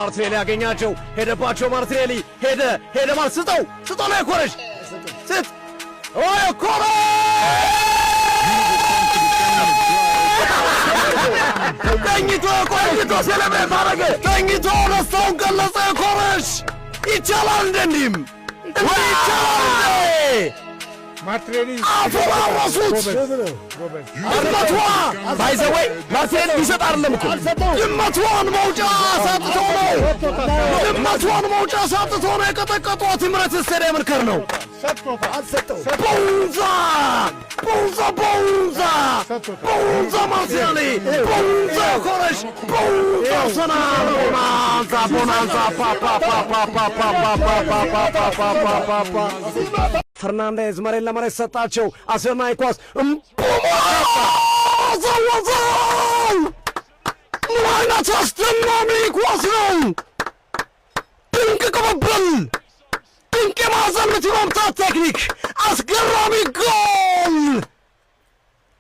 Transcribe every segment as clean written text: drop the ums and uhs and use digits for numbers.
ማርቲኔሊ ያገኛቸው ሄደባቸው ማርቲኔሊ ሄደ ማለት ስጠው ላይ ኮረሽ ስጥ ተኝቶ ሴሌብሬት አረገ ተኝቶ ደስታውን ገለጸ ኮረሽ ይቻላል እንደንዲም ይቻላል ማርቲኔሊ አፈራረሱት ድመቷ ባይዘወይ ማርቲኔሊ ቢሰጥ አይደለም እኮ ድመቷን መውጫ ሳጥቶ ነው የቀጠቀጧት። ምረት ስቴዲየምን ከር ነው ቦንዛ ማርቲኔሊ ቦንዛ ኮረሽ ቦንዛ ሰናል ቦናንዛ ፈርናንዴዝ መሬት ለመሬት ሰጣቸው። አስደናቂ ኳስ ዘወዘው። ምን አይነት አስደናቂ ኳስ ነው! ድንቅ ቅብብል፣ ድንቅ የማዕዘን ምት የመምታት ቴክኒክ፣ አስገራሚ ጎል!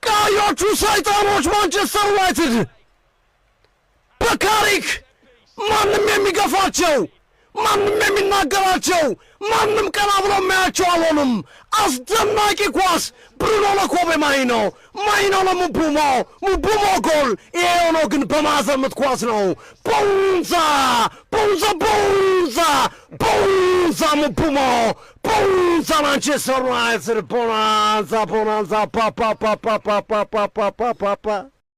ቀዮቹ ሰይጣኖች ማንቸስተር ዩናይትድ በታሪክ ማንም የሚገፋቸው ማንም የሚናገራቸው ማንም ቀና ብሎ የሚያቸው አልሆኑም። አስደናቂ ኳስ ብሩኖ ለኮቤ ማይኖ ለሙቡሞ ጎል። ይሄ የሆነው ግን በማዕዘን ምት ኳስ ነው። ቦንዛ ሙቡሞ ቦንዛ ማንቸስተር ዩናይትድ ቦናንዛ